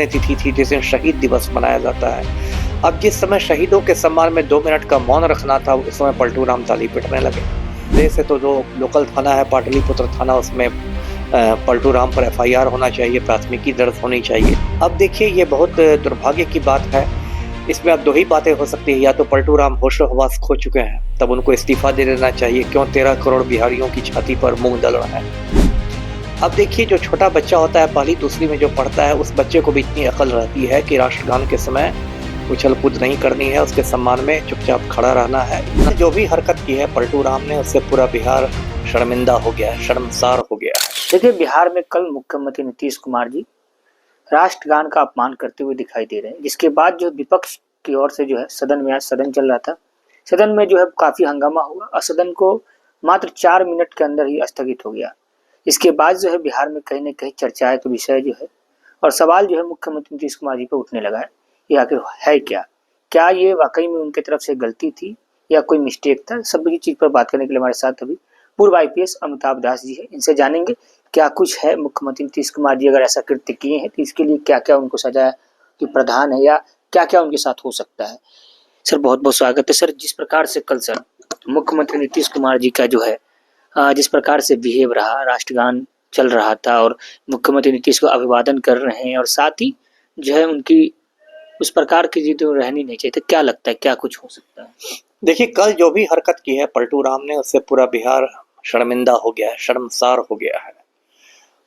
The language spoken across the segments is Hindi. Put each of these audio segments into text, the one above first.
तिथि थी जिस दिन शहीद दिवस मनाया जाता है। अब जिस समय शहीदों के सम्मान में 2 मिनट का मौन रखना था, उस समय पलटू राम ताली पीटने लगे। जैसे तो जो लोकल थाना है पाटलिपुत्र थाना, उसमें पलटू राम पर एफआईआर होना चाहिए, प्राथमिकी दर्ज होनी चाहिए। अब देखिए, ये बहुत दुर्भाग्य की बात है। इसमें अब 2 ही बातें हो सकती है, या तो पलटू राम होशो हवास खो चुके हैं, तब उनको इस्तीफा दे देना चाहिए। क्यों 13 करोड़ बिहारियों की छाती पर मूंग दल रहा है। अब देखिए, जो छोटा बच्चा होता है, पहली दूसरी में जो पढ़ता है, उस बच्चे को भी इतनी अकल रहती है कि राष्ट्रगान के समय उछल कूद नहीं करनी है, उसके सम्मान में चुपचाप खड़ा रहना है। जो भी हरकत की है पलटू राम ने, उससे पूरा बिहार शर्मिंदा हो गया है, शर्मसार हो गया है। देखिए, बिहार में कल मुख्यमंत्री नीतीश कुमार जी राष्ट्रगान का अपमान करते हुए दिखाई दे रहे हैं, जिसके बाद जो विपक्ष की ओर से जो है सदन में, आज सदन चल रहा था, सदन में जो है काफी हंगामा हुआ और सदन को मात्र 4 मिनट के अंदर ही स्थगित हो गया। इसके बाद जो है बिहार में कहीं न कहीं चर्चा का विषय जो है और सवाल जो है मुख्यमंत्री नीतीश कुमार जी पे उठने लगा है, ये आखिर है क्या? क्या ये वाकई में उनकी तरफ से गलती थी या कोई मिस्टेक था? सभी चीज पर बात करने के लिए हमारे साथ अभी पूर्व आईपीएस अमिताभ दास जी है। इनसे जानेंगे क्या कुछ है, मुख्यमंत्री नीतीश कुमार जी अगर ऐसा कृत्य किए हैं तो इसके लिए क्या क्या उनको सजा की प्रावधान है या क्या क्या उनके साथ हो सकता है। सर, बहुत बहुत स्वागत है। सर, जिस प्रकार से कल सर मुख्यमंत्री नीतीश कुमार जी का जो है जिस प्रकार से बिहेव रहा, राष्ट्रगान चल रहा था और मुख्यमंत्री नीतीश को अभिवादन कर रहे हैं और साथ ही जो है उनकी उस प्रकार की चीजें रहनी नहीं चाहिए, तो क्या लगता है क्या कुछ हो सकता है? देखिए, कल जो भी हरकत की है पलटू राम ने, उससे पूरा बिहार शर्मिंदा हो गया है, शर्मसार हो गया है।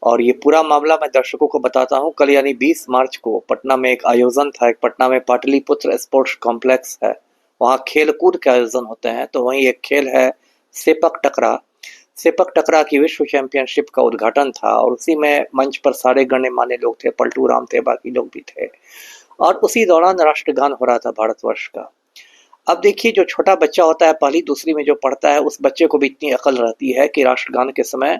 और ये पूरा मामला मैं दर्शकों को बताता हूँ। कल यानी 20 मार्च को पटना में एक आयोजन था। एक पटना में पाटलिपुत्र स्पोर्ट्स कॉम्प्लेक्स है, वहाँ खेल कूद के आयोजन होते हैं। तो वहीं एक खेल है सेपक टकरा। सेपक टकरा की विश्व चैंपियनशिप का उद्घाटन था और उसी में मंच पर सारे गण्यमान्य लोग थे, पलटू राम थे, बाकी लोग भी थे। और उसी दौरान राष्ट्रगान हो रहा था भारतवर्ष का। अब देखिए, जो छोटा बच्चा होता है, पहली दूसरी में जो पढ़ता है, उस बच्चे को भी इतनी अकल रहती है कि राष्ट्रगान के समय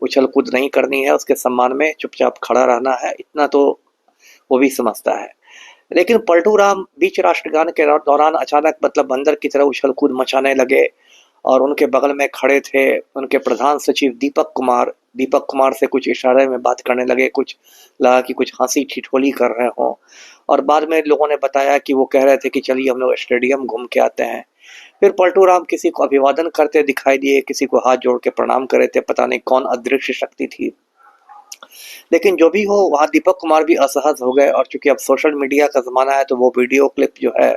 उछल कूद नहीं करनी है, उसके सम्मान में चुपचाप खड़ा रहना है, इतना तो वो भी समझता है। लेकिन पलटू राम बीच राष्ट्रगान के दौरान अचानक बंदर की तरह उछल कूद मचाने लगे और उनके बगल में खड़े थे उनके प्रधान सचिव दीपक कुमार से कुछ इशारे में बात करने लगे। कुछ लगा कि कुछ हंसी ठिठोली कर रहे हों और बाद में लोगों ने बताया कि वो कह रहे थे कि चलिए हम लोग स्टेडियम घूम के आते हैं। फिर पलटू राम किसी को अभिवादन करते दिखाई दिए, किसी को हाथ जोड़ के प्रणाम करे थे, पता नहीं कौन अदृश्य शक्ति थी। लेकिन जो भी हो, वहाँ दीपक कुमार भी असहज हो गए। और चूंकि अब सोशल मीडिया का जमाना है, तो वो वीडियो क्लिप जो है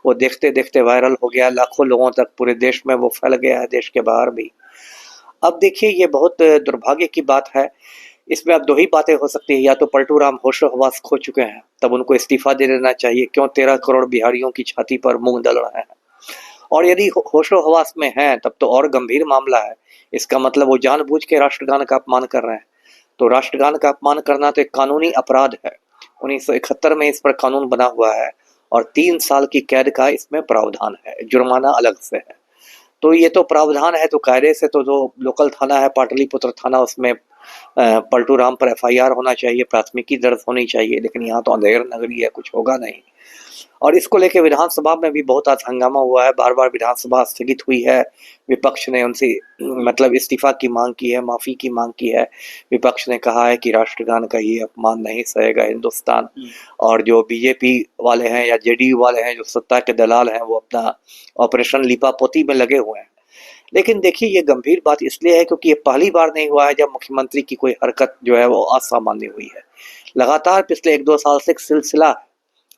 वो देखते देखते वायरल हो गया, लाखों लोगों तक पूरे देश में वो फैल गया है, देश के बाहर भी। अब देखिए, ये बहुत दुर्भाग्य की बात है। इसमें अब 2 ही बातें हो सकती है, या तो पलटू राम होशो हवास खो चुके हैं, तब उनको इस्तीफा दे देना चाहिए। क्यों 13 करोड़ बिहारियों की छाती पर मूंग दल रहे हैं। और यदि होशो हवास में हैं, तब तो और गंभीर मामला है। इसका मतलब वो जानबूझ के राष्ट्रगान का अपमान कर रहे हैं। तो राष्ट्रगान का अपमान करना तो एक कानूनी अपराध है। 1971 में इस पर कानून बना हुआ है और 3 साल की कैद का इसमें प्रावधान है, जुर्माना अलग से है। तो ये तो प्रावधान है, तो कायदे से तो जो लोकल थाना है पाटलिपुत्र थाना, उसमें पलटू राम पर एफआईआर होना चाहिए, प्राथमिकी दर्ज होनी चाहिए। लेकिन यहाँ तो अंधेर नगरी है, कुछ होगा नहीं। और इसको लेके विधानसभा में भी बहुत आज हंगामा हुआ है, बार बार विधानसभा स्थगित हुई है। विपक्ष ने उनसे इस्तीफा की मांग की है, माफी की मांग की है। विपक्ष ने कहा है कि राष्ट्रगान का ये अपमान नहीं सहेगा हिंदुस्तान। और जो बीजेपी वाले हैं या जेडीयू वाले हैं, जो सत्ता के दलाल हैं, वो अपना ऑपरेशन लीपापोती में लगे हुए हैं। लेकिन देखिए, ये गंभीर बात इसलिए है क्योंकि ये पहली बार नहीं हुआ है जब मुख्यमंत्री की कोई हरकत जो है वो असामान्य हुई है। लगातार पिछले 1-2 साल से एक सिलसिला।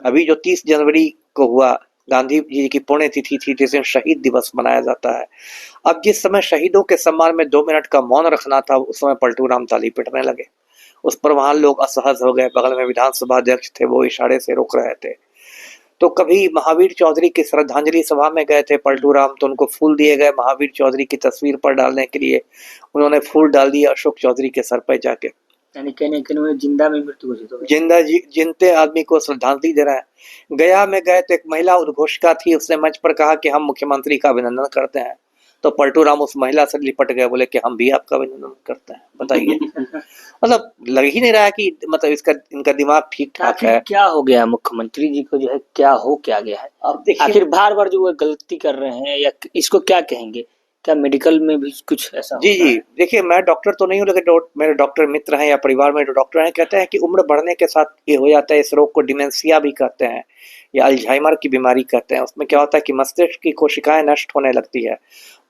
अभी जो 30 जनवरी को हुआ, गांधी जी की पुण्य तिथि थी जिस दिन शहीद दिवस मनाया जाता है। अब जिस समय शहीदों के सम्मान में 2 मिनट का मौन रखना था, उस समय पलटू राम ताली पीटने लगे। उस पर वहां लोग असहज हो गए। बगल में विधानसभा अध्यक्ष थे, वो इशारे से रोक रहे थे। तो कभी महावीर चौधरी की श्रद्धांजलि सभा में गए थे पलटू राम, तो उनको फूल दिए गए। महावीर चौधरी की तस्वीर पर डालने के लिए उन्होंने फूल डाल दिया अशोक चौधरी के सर पर जाके। यानी कहने के उन्होंने जिंदा में मृत्यु घोषित हो गई, जिंदे आदमी को श्रद्धांजलि दे रहा है। गया में गए तो एक महिला उद्घोषिका थी, उसने मंच पर कहा कि हम मुख्यमंत्री का अभिनंदन करते हैं। तो पलटू राम उस महिला से लिपट गए, बोले कि हम भी आपका अभिनंदन करते हैं। बताइए मतलब लग ही नहीं रहा है कि इनका दिमाग ठीक ठाक है। क्या हो गया मुख्यमंत्री जी को, जो है क्या गया है? अब देखिए, आखिर बार बार जो वो गलती कर रहे हैं, या इसको क्या कहेंगे क्या मेडिकल में भी कुछ ऐसा जी होता जी, है? देखिए मैं डॉक्टर तो नहीं हूँ, लेकिन मेरे डॉक्टर मित्र हैं या परिवार में जो डॉक्टर हैं कहते हैं कि उम्र बढ़ने के साथ ये हो जाता है। इस रोग को डिमेंशिया भी कहते हैं या अल्जाइमर की बीमारी कहते हैं। उसमें क्या होता है कि मस्तिष्क की कोशिकाएं नष्ट होने लगती है,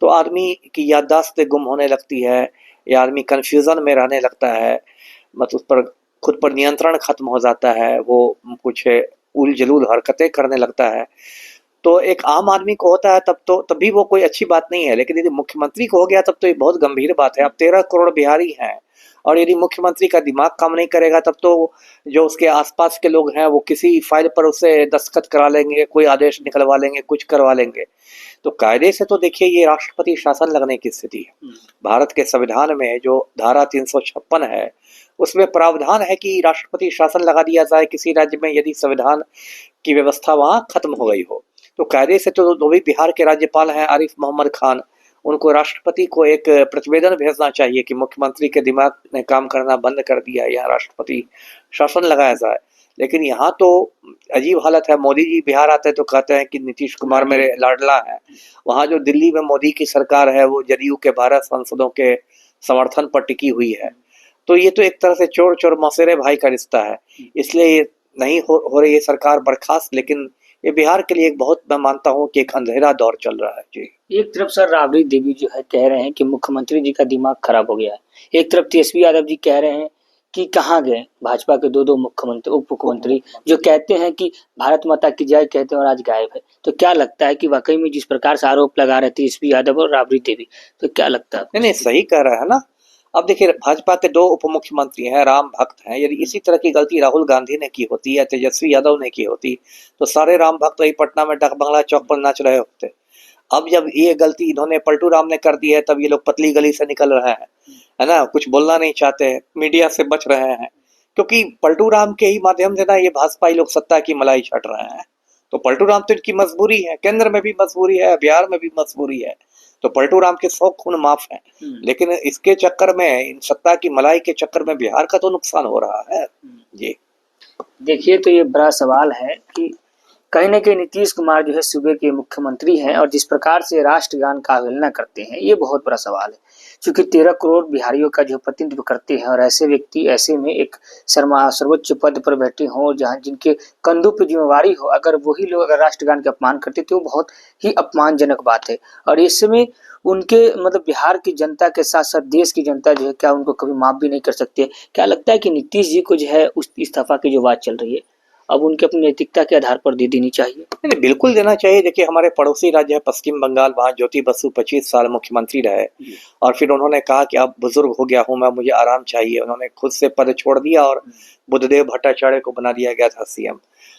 तो आदमी की याददाश्त गुम होने लगती है या आदमी कंफ्यूजन में रहने लगता है, मतलब उस पर खुद पर नियंत्रण खत्म हो जाता है, वो कुछ उल जलूल हरकतें करने लगता है। तो एक आम आदमी को होता है तब भी वो कोई अच्छी बात नहीं है, लेकिन यदि मुख्यमंत्री को हो गया तब तो ये बहुत गंभीर बात है। अब 13 करोड़ बिहारी हैं और यदि मुख्यमंत्री का दिमाग काम नहीं करेगा तब तो जो उसके आसपास के लोग हैं वो किसी फाइल पर उसे दस्तखत करा लेंगे, कोई आदेश निकलवा लेंगे, कुछ करवा लेंगे। तो कायदे से तो देखिए ये राष्ट्रपति शासन लगने की स्थिति है। भारत के संविधान में जो धारा 356 है उसमें प्रावधान है कि राष्ट्रपति शासन लगा दिया जाए किसी राज्य में यदि संविधान की व्यवस्था वहां खत्म हो गई हो। तो कायदे से तो भी बिहार के राज्यपाल हैं आरिफ मोहम्मद खान, उनको राष्ट्रपति को एक प्रतिवेदन भेजना चाहिए कि मुख्यमंत्री के दिमाग ने काम करना बंद कर दिया, या राष्ट्रपति शासन लगाया जाए। लेकिन यहाँ तो अजीब हालत है। मोदी जी बिहार आते हैं तो कहते हैं कि नीतीश कुमार मेरे लाडला है। वहाँ जो दिल्ली में मोदी की सरकार है वो जदयू के 12 सांसदों के समर्थन पर टिकी हुई है। तो ये तो एक तरह से चोर चोर मौसेरे भाई का रिश्ता है। इसलिए नहीं हो रही है सरकार बर्खास्त, लेकिन ये बिहार के लिए एक बहुत, मैं मानता हूँ कि एक अंधेरा दौर चल रहा है। जी, एक तरफ सर राबड़ी देवी जो है कह रहे हैं कि मुख्यमंत्री जी का दिमाग खराब हो गया है, एक तरफ तेजस्वी यादव जी कह रहे हैं कि कहाँ गए भाजपा के दो मुख्यमंत्री उप मुख्यमंत्री जो कहते हैं कि भारत माता की जय कहते हैं और आज गायब है। तो क्या लगता है कि वाकई में जिस प्रकार से आरोप लगा रहे थे तेजस्वी यादव और राबड़ी देवी, तो क्या लगता है? नहीं सही कह रहा है ना। अब देखिए भाजपा के 2 उप मुख्यमंत्री हैं, राम भक्त हैं। यदि इसी तरह की गलती राहुल गांधी ने की होती या तेजस्वी यादव ने की होती तो सारे राम भक्त वही पटना में डाक बंगला चौक पर नाच रहे होते। अब जब ये गलती इन्होंने पलटू राम ने कर दी है तब ये लोग पतली गली से निकल रहे हैं, है ना, कुछ बोलना नहीं चाहते, मीडिया से बच रहे हैं, क्योंकि पलटू राम के ही माध्यम से ना ये भाजपा लोग सत्ता की मलाई छट रहे हैं। तो पलटू राम तो इनकी मजबूरी है, केंद्र में भी मजबूरी है, बिहार में भी मजबूरी है। तो पलटू राम के 100 खून माफ है, लेकिन इसके चक्कर में, इन सत्ता की मलाई के चक्कर में बिहार का तो नुकसान हो रहा है। जी देखिए, तो ये बड़ा सवाल है कि कहीं न कहीं नीतीश कुमार जो है सूबे के मुख्यमंत्री हैं और जिस प्रकार से राष्ट्रगान का अवहेलना करते हैं, ये बहुत बड़ा सवाल है। क्योंकि 13 करोड़ बिहारियों का जो प्रतिनिधित्व करते हैं और ऐसे व्यक्ति ऐसे में एक सर्वोच्च पद पर बैठे हों जहाँ जिनके कंधों पे जिम्मेवारी हो, अगर वही लोग अगर राष्ट्रगान का अपमान करते तो बहुत ही अपमानजनक बात है। और इस समय उनके मतलब बिहार की जनता के साथ-साथ देश की जनता जो है क्या उनको कभी माफ भी नहीं कर सकती है? क्या लगता है कि नीतीश जी को जो है उस इस्तीफा की जो बात चल रही है, अब उनके अपनी नैतिकता के आधार पर दे देनी चाहिए? नहीं, बिल्कुल देना चाहिए। देखिए हमारे पड़ोसी राज्य है पश्चिम बंगाल, वहाँ ज्योति बसु 25 साल मुख्यमंत्री रहे और फिर उन्होंने कहा कि अब बुजुर्ग हो गया हूँ मैं, मुझे आराम चाहिए। उन्होंने खुद से पद छोड़ दिया और बुद्धदेव भट्टाचार्य को बना दिया गया था सीएम।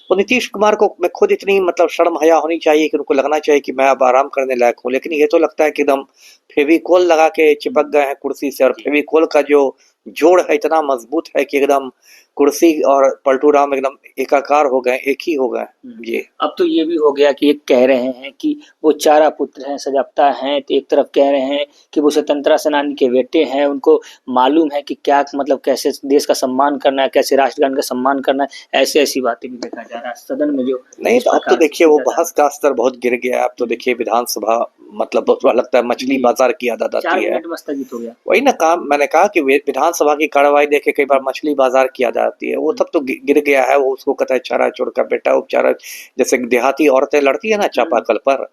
तो नीतीश कुमार को मैं खुद इतनी मतलब शर्म हया होनी चाहिए कि उनको लगना चाहिए कि मैं अब आराम करने लायक हूँ। लेकिन ये तो लगता है कि एकदम फेविकोल लगा के चिपक गए हैं कुर्सी से, और फेविकोल का जो जोड़ है इतना मजबूत है कि एकदम कुर्सी और पलटू राम एकदम एकाकार हो गए, एक ही हो गए। ये अब तो ये भी हो गया कि एक कह रहे हैं कि वो चारा पुत्र हैं, सजाप्ता हैं, तो एक तरफ कह रहे हैं कि वो स्वतंत्रता सेनानी के बेटे हैं, उनको मालूम है कि क्या मतलब कैसे देश का सम्मान करना है, कैसे राष्ट्रगान का सम्मान करना है। ऐसी बातें भी देखा जा रहा है सदन में जो नहीं। तो अब तो देखिए वो बहस का स्तर बहुत गिर गया। अब तो देखिए विधानसभा मतलब बहुत लगता है मछली बाजार की आदत आती है। स्थगित हो गया। वही ना काम मैंने कहा कि विधानसभा की कार्रवाई देखे कई बार मछली बाजार की आदत आती है। वो तब तो गिर गया है। वो उसको कहता है चारा चोर का बेटा, उपचारा, जैसे देहाती औरतें लड़ती है ना चापाकल पर,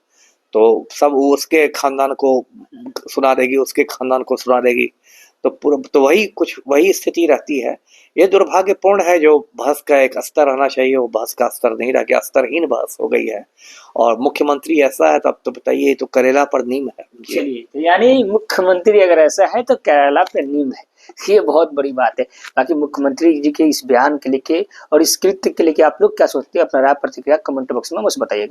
तो सब वो उसके खानदान को सुना देगी, उसके खानदान को सुना देगी। तो पूरा तो वही स्थिति रहती है। ये दुर्भाग्यपूर्ण है। जो बहस का एक स्तर रहना चाहिए वो बहस का स्तर नहीं रह गया, स्तरहीन बहस हो गई है। और मुख्यमंत्री ऐसा है तब तो बताइए, तो करेला पर नीम है। चलिए, तो यानी मुख्यमंत्री अगर ऐसा है तो करेला पर नीम है, ये बहुत बड़ी बात है। बाकी मुख्यमंत्री जी के इस बयान के लेके और इस कृत्य के लेके आप लोग क्या सोचते हैं? अपना राय प्रतिक्रिया कमेंट बॉक्स में मुझे बताइएगा।